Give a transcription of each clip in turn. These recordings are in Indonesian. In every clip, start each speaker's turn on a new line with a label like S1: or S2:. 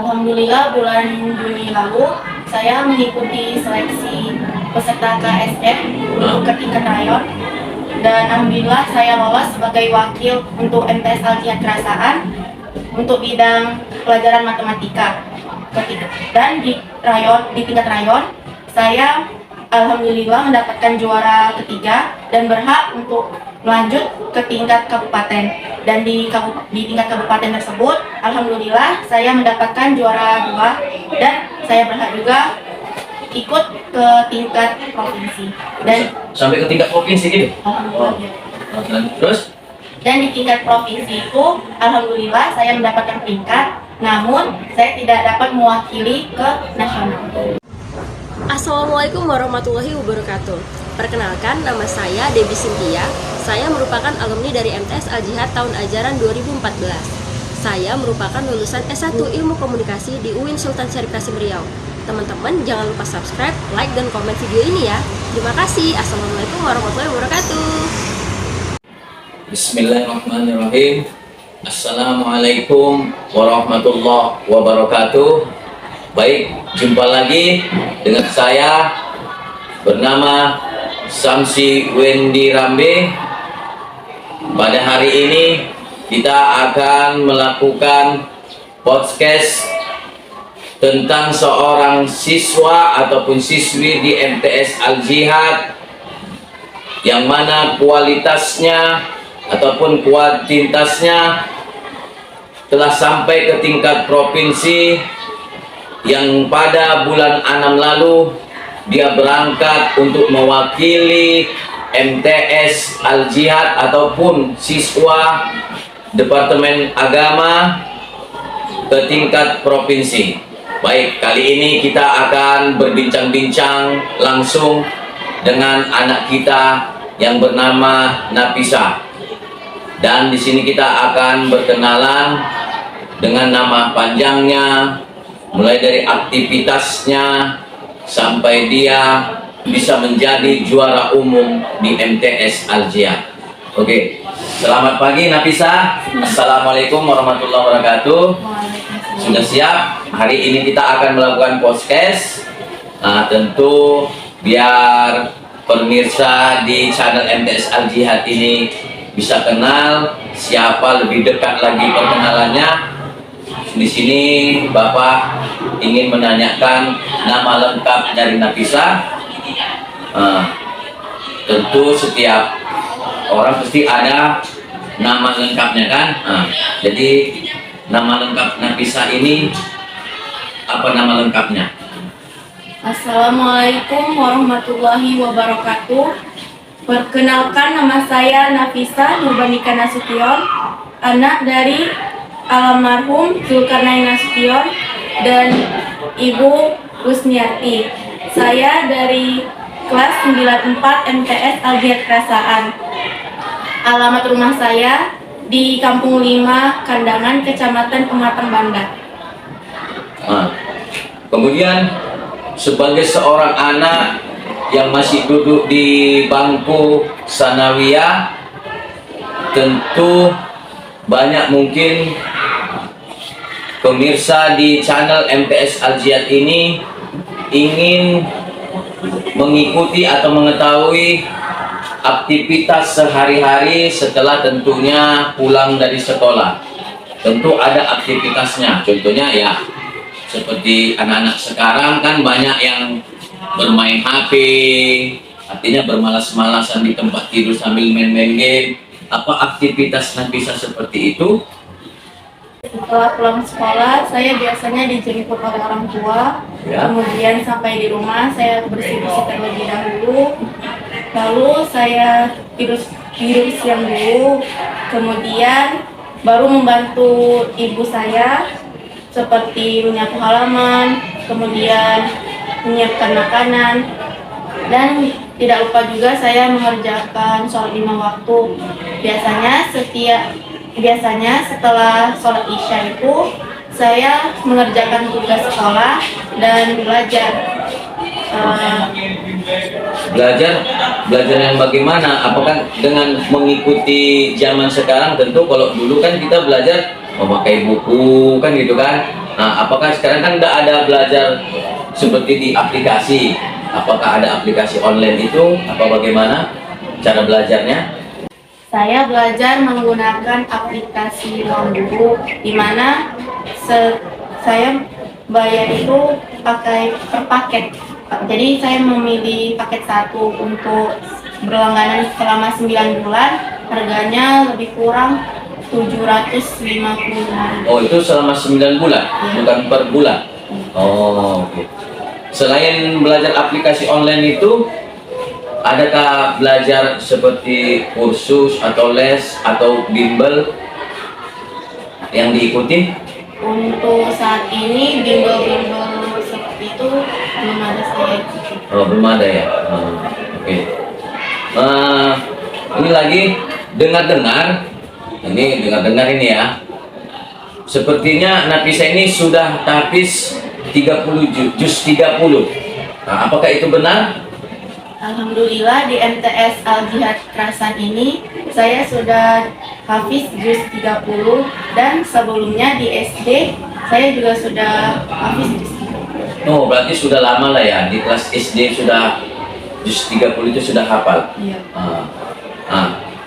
S1: Alhamdulillah bulan Juni lalu saya mengikuti seleksi peserta KSM untuk ke tingkat rayon dan alhamdulillah saya lolos sebagai wakil untuk MTS Al-Jihad Kerasaan untuk bidang pelajaran matematika. Dan di tingkat rayon saya alhamdulillah mendapatkan juara ketiga dan berhak untuk melanjut ke tingkat kabupaten. Dan di tingkat kabupaten tersebut alhamdulillah saya mendapatkan juara 2 dan saya berhak juga ikut ke tingkat provinsi. Dan
S2: sampai ke tingkat provinsi gitu.
S1: Alhamdulillah.
S2: Terus?
S1: Dan di tingkat provinsi itu alhamdulillah saya mendapatkan peringkat, namun saya tidak dapat mewakili ke nasional.
S3: Assalamualaikum warahmatullahi wabarakatuh. Perkenalkan, nama saya Debbie Cynthia. Saya merupakan alumni dari MTS Al-Jihad tahun ajaran 2014. Saya merupakan lulusan S1 Ilmu Komunikasi di UIN Sultan Syarif Kasim Riau. Teman-teman jangan lupa subscribe, like, dan komen video ini ya. Terima kasih. Assalamualaikum warahmatullahi wabarakatuh.
S2: Bismillahirrahmanirrahim. Assalamualaikum warahmatullahi wabarakatuh. Baik, jumpa lagi dengan saya bernama Samsi Wendy Rambe. Pada hari ini kita akan melakukan podcast tentang seorang siswa ataupun siswi di MTS Al-Jihad yang mana kualitasnya ataupun kuantitasnya telah sampai ke tingkat provinsi, yang pada bulan 6 lalu dia berangkat untuk mewakili MTS Al-Jihad ataupun siswa Departemen Agama ke tingkat provinsi. Baik, kali ini kita akan berbincang-bincang langsung dengan anak kita yang bernama Nafisa. Dan di sini kita akan berkenalan dengan nama panjangnya, mulai dari aktivitasnya sampai dia bisa menjadi juara umum di MTS Al-Jihad. Oke, selamat pagi Nafisa. Assalamualaikum warahmatullahi wabarakatuh. Sudah siap? Hari ini kita akan melakukan podcast. Nah, tentu biar pemirsa di channel MTS Al-Jihad ini bisa kenal, siapa lebih dekat lagi perkenalannya. Di sini Bapak ingin menanyakan nama lengkap dari Nafisa. Tentu setiap orang pasti ada nama lengkapnya kan. Jadi nama lengkap Nafisa ini apa nama lengkapnya?
S1: Assalamualaikum warahmatullahi wabarakatuh. Perkenalkan, nama saya Nafisa Nurbanika Nasution, anak dari almarhum Zulkarnain Nasution dan Ibu Rusniati. Saya dari kelas 94 MTS Al-Jihad Kerasaan. Alamat rumah saya di Kampung 5, Kandangan, Kecamatan Pematang Banda.
S2: Kemudian sebagai seorang anak yang masih duduk di bangku sanawiyah, tentu banyak mungkin pemirsa di channel MTS Al-Jihad ini ingin mengikuti atau mengetahui aktivitas sehari-hari setelah tentunya pulang dari sekolah. Tentu ada aktivitasnya, contohnya ya seperti anak-anak sekarang kan banyak yang bermain HP, artinya bermalas-malasan di tempat tidur sambil main-main game. Apa aktivitas Nafisa seperti itu?
S1: Setelah pulang sekolah, saya biasanya dijemput oleh orang tua.
S2: Ya.
S1: Kemudian sampai di rumah, saya bersih-bersih terlebih dahulu. Lalu saya tidur siang dulu. Kemudian baru membantu ibu saya seperti menyapu halaman, kemudian menyiapkan makanan, dan tidak lupa juga saya mengerjakan sholat 5 waktu. Biasanya setelah sholat isya itu saya mengerjakan tugas sekolah dan belajar.
S2: Belajar yang bagaimana? Apakah dengan mengikuti zaman sekarang? Tentu kalau dulu kan kita belajar memakai buku kan gitu kan. Nah, apakah sekarang kan nggak ada belajar seperti di aplikasi? Apakah ada aplikasi online itu? Apa bagaimana cara belajarnya?
S1: Saya belajar menggunakan aplikasi Ruang Guru, di mana saya bayar itu pakai per paket. Jadi saya memilih paket 1 untuk berlangganan selama 9 bulan, harganya lebih kurang 750.000.
S2: Oh, itu selama 9 bulan,
S1: Iya.
S2: bukan per bulan. Oh, oke. Selain belajar aplikasi online itu, adakah belajar seperti kursus atau les atau bimbel yang diikuti?
S1: Untuk saat ini bimbel-bimbel seperti itu belum ada saya ikuti.
S2: Oh, belum ada ya. Oke. Ini lagi dengar-dengar ini ya. Sepertinya Nafisa ini sudah tahfiz 30 juz 30. Nah, apakah itu benar?
S1: Alhamdulillah di MTS Al-Jihad Kerasan ini saya sudah hafiz juz 30, dan sebelumnya di SD saya juga sudah hafiz juz 30.
S2: Oh, berarti sudah lama lah ya, di kelas SD sudah juz 30 itu sudah hafal.
S1: Iya.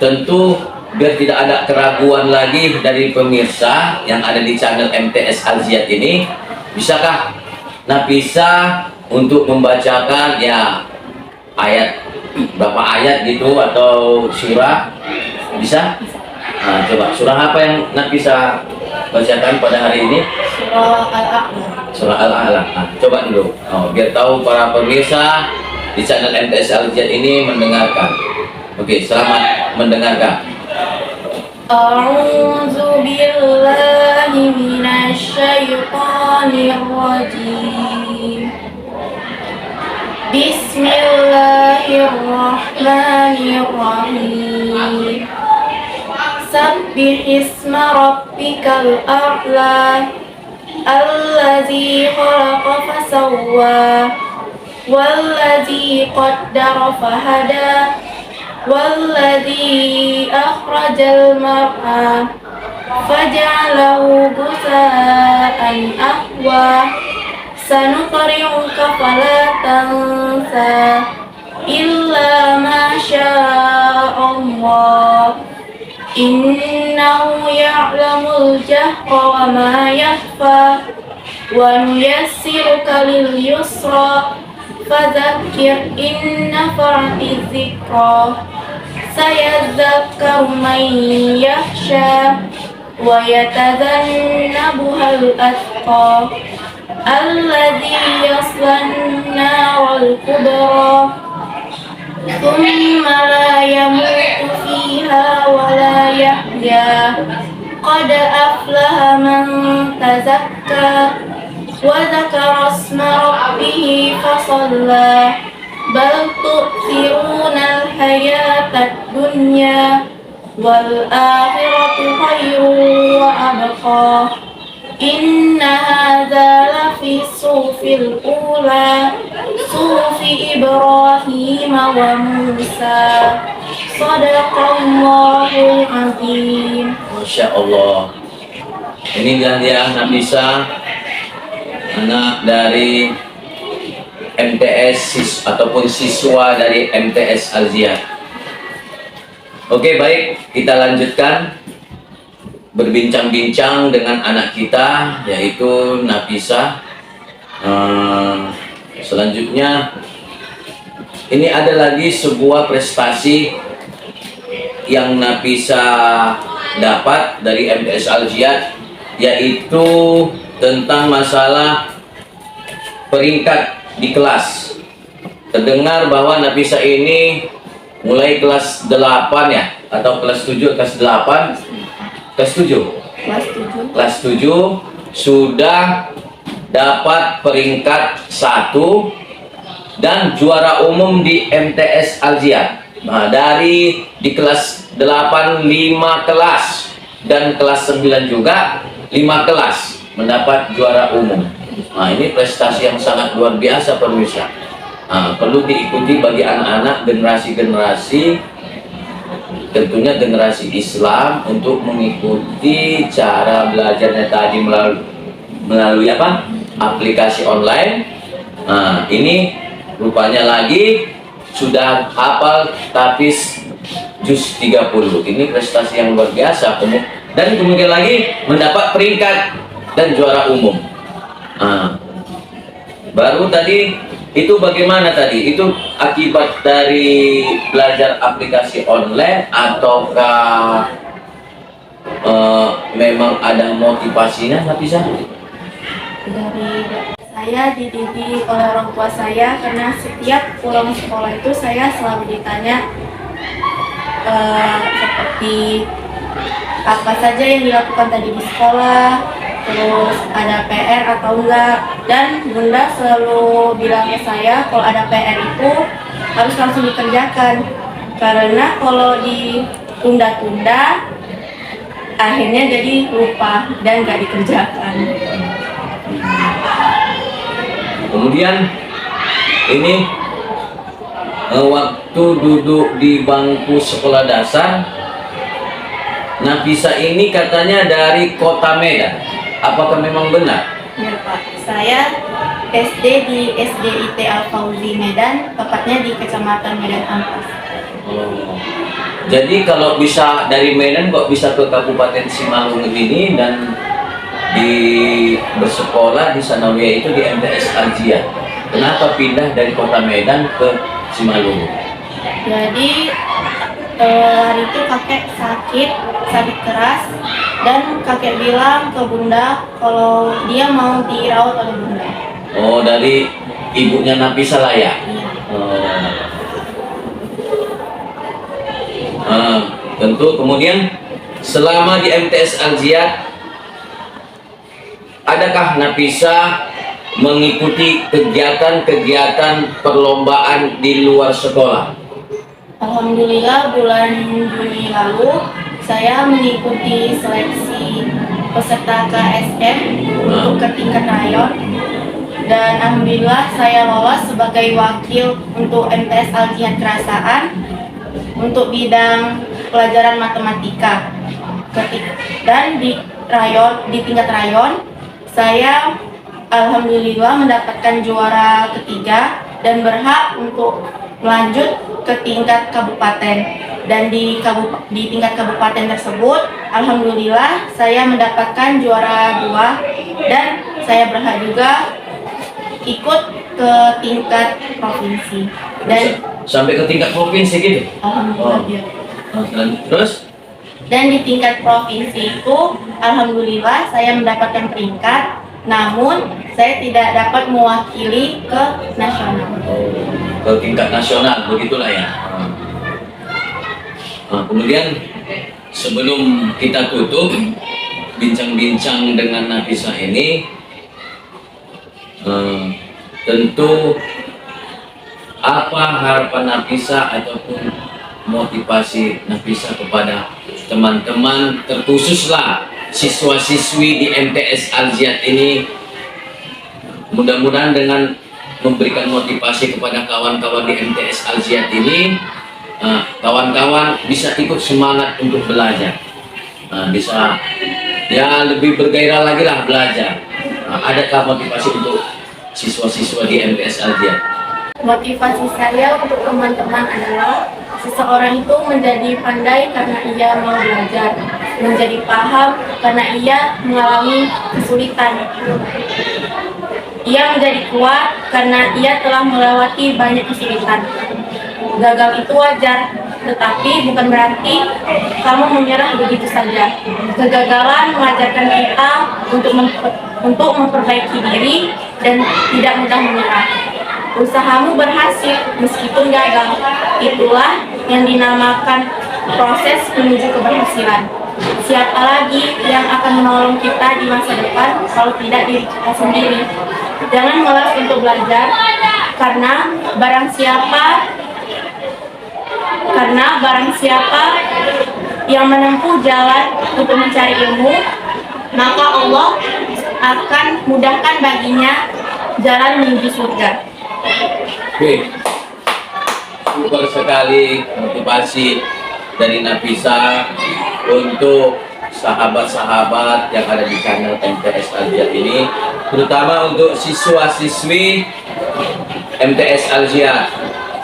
S2: Tentu biar tidak ada keraguan lagi dari pemirsa yang ada di channel MTS Al-Jihad ini, bisakah Nafisa untuk membacakan ya ayat, berapa ayat gitu atau surah? Bisa? Coba surah apa yang Nafisa bacakan pada hari ini?
S1: Surah Al-A'la.
S2: Surah Al-A'la. Coba dulu, biar tahu para pemirsa di channel MTS Al-Jihad ini mendengarkan. Oke, selamat mendengarkan.
S1: A'udzu billahi minasy syaithanir rajim. Bismillahirrahmanirrahim. Sabbih isma rabbikal a'la. Allazi khalaqa fasawwa, wallazi qaddara fahada, wallazi akhrajal mar'a faja'alahu ghusaa'an ahwa. Sanuqri'uka fala tansa illa ma sya'allah. Innahu ya'lamul jahra wa ma yakhfa, wa nuyassiruka lil yusra fadzakir in nafa'ati dzikra. Sayadzakkaru man yakhsha wa yatadhannabuhal atqa, alladzi yaslan naral kubra thumma la yamutu fiha wa la yahya. Qad aflaha man tazakka wa dzakara isma rabbih fasalla. Bal tu'thiruna al-hayatad dunya wal akhiratu khairun wa abqa. Inna hadza lafi suhufil ula, suhufi Ibrahim wa Musa. Shadaqallahul azim.
S2: Masya Allah. Ini dia Nafisa, anak dari MTS ataupun siswa dari MTS Al-Jihad. Oke, baik, kita lanjutkan berbincang-bincang dengan anak kita, yaitu Nafisa. Selanjutnya, ini ada lagi sebuah prestasi yang Nafisa dapat dari MTS Al-Jihad, yaitu tentang masalah peringkat di kelas. Terdengar bahwa Nafisa ini mulai kelas 8 ya, atau kelas 7, kelas 8, kelas 7. Kelas 7 sudah dapat peringkat 1 dan juara umum di MTS Al-Jihad. Nah, dari di kelas 8 5 kelas dan kelas 9 juga 5 kelas mendapat juara umum. Nah, ini prestasi yang sangat luar biasa pemirsa. Perlu diikuti bagi anak-anak generasi-generasi, tentunya generasi Islam, untuk mengikuti cara belajarnya tadi melalui apa? Aplikasi online. Nah, ini rupanya lagi sudah hafal tapis juz 30. Ini prestasi yang luar biasa. Dan kemudian lagi mendapat peringkat dan juara umum. Nah, baru tadi itu bagaimana tadi? Itu akibat dari belajar aplikasi online ataukah memang ada motivasinya, Nafisa?
S1: Dari saya dididik oleh orang tua saya, karena setiap pulang sekolah itu saya selalu ditanya seperti apa saja yang dilakukan tadi di sekolah, terus ada PR atau enggak. Dan bunda selalu bilang ke saya kalau ada PR itu harus langsung dikerjakan, karena kalau ditunda-tunda akhirnya jadi lupa dan nggak dikerjakan.
S2: Kemudian ini waktu duduk di bangku sekolah dasar, Nafisa ini katanya dari kota Medan. Apakah memang benar?
S1: Ya Pak, saya SD di SDIT Al-Fauzi Medan, tepatnya di Kecamatan Medan Ampas.
S2: Jadi kalau bisa dari Medan kok bisa ke Kabupaten Simalungun ini dan bersekolah di Sanawiyah itu di MTS Al-Jihad. Kenapa pindah dari kota Medan ke Simalungun?
S1: Jadi hari itu kakek sakit keras, dan kakek bilang ke bunda kalau dia mau dirawat oleh bunda.
S2: Oh, dari ibunya Nafisa lah ya?
S1: Iya.
S2: Tentu kemudian selama di MTS Al-Jihad, adakah Nafisa mengikuti kegiatan-kegiatan perlombaan di luar sekolah?
S1: Alhamdulillah bulan Juni lalu saya mengikuti seleksi peserta KSM untuk ke tingkat rayon, dan alhamdulillah saya lolos sebagai wakil untuk MTS Al-Jihad Kerasaan untuk bidang pelajaran matematika. Dan di tingkat rayon saya alhamdulillah mendapatkan juara ketiga dan berhak untuk melanjut ke tingkat kabupaten. Dan di tingkat kabupaten tersebut alhamdulillah saya mendapatkan juara 2, dan saya berhak juga ikut ke tingkat provinsi. Dan
S2: sampai ke tingkat provinsi gitu?
S1: alhamdulillah ya.
S2: Terus?
S1: Dan di tingkat provinsi itu alhamdulillah saya mendapatkan peringkat, namun saya tidak dapat mewakili ke nasional.
S2: Ke tingkat nasional, begitulah ya. Kemudian sebelum kita tutup bincang-bincang dengan Nafisa ini, tentu apa harapan Nafisa ataupun motivasi Nafisa kepada teman-teman, terkhususlah siswa-siswi di MTS Al-Jihad ini, mudah-mudahan dengan memberikan motivasi kepada kawan-kawan di MTS Al-Jihad ini, kawan-kawan bisa ikut semangat untuk belajar, bisa ya lebih bergairah lagi lah belajar. Adakah motivasi untuk siswa-siswa di MTS Al-Jihad?
S1: Motivasi saya untuk teman-teman adalah seseorang itu menjadi pandai karena ia mau belajar, menjadi paham karena ia mengalami kesulitan. Ia menjadi kuat karena ia telah melewati banyak kesulitan. Gagal itu wajar, tetapi bukan berarti kamu menyerah begitu saja. Kegagalan mengajarkan kita untuk memperbaiki diri dan tidak mudah menyerah. Usahamu berhasil meskipun gagal. Itulah yang dinamakan proses menuju keberhasilan. Siapa lagi yang akan menolong kita di masa depan kalau tidak diri kita sendiri? Jangan malas untuk belajar, karena barang siapa yang menempuh jalan untuk mencari ilmu, maka Allah akan mudahkan baginya jalan menuju surga.
S2: Oke, super sekali motivasi dari Nafisa untuk sahabat-sahabat yang ada di channel MTS Al-Jihad ini, terutama untuk siswa-siswi MTS Al-Jihad.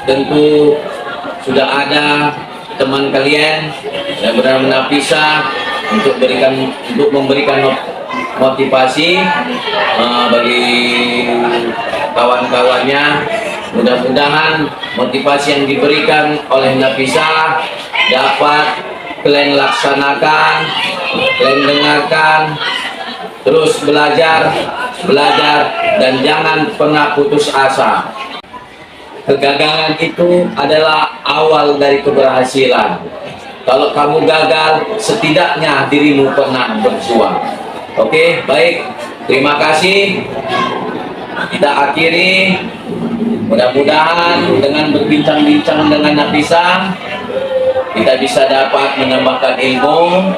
S2: Tentu sudah ada teman kalian yang benar-benar bisa untuk memberikan motivasi bagi kawan-kawannya. Mudah-mudahan motivasi yang diberikan oleh Nafisa dapat kalian laksanakan, kalian dengarkan, terus belajar, dan jangan pernah putus asa. Kegagalan itu adalah awal dari keberhasilan. Kalau kamu gagal, setidaknya dirimu pernah berjuang. Oke, baik. Terima kasih. Kita akhiri. Mudah-mudahan dengan berbincang-bincang dengan Nafisa, kita bisa dapat menambahkan ilmu.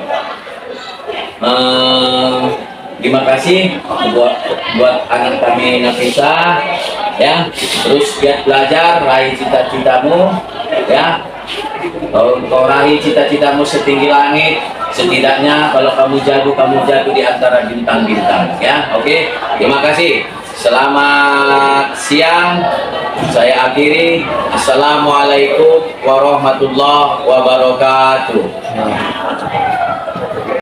S2: Terima kasih buat anak kami Nafisa, ya. Terus giat belajar, raih cita-citamu, ya. Kalau kau raih cita-citamu setinggi langit, setidaknya kalau kamu jatuh di antara bintang-bintang, ya. Oke, terima kasih. Selamat siang. Saya akhiri. Assalamualaikum warahmatullahi wabarakatuh.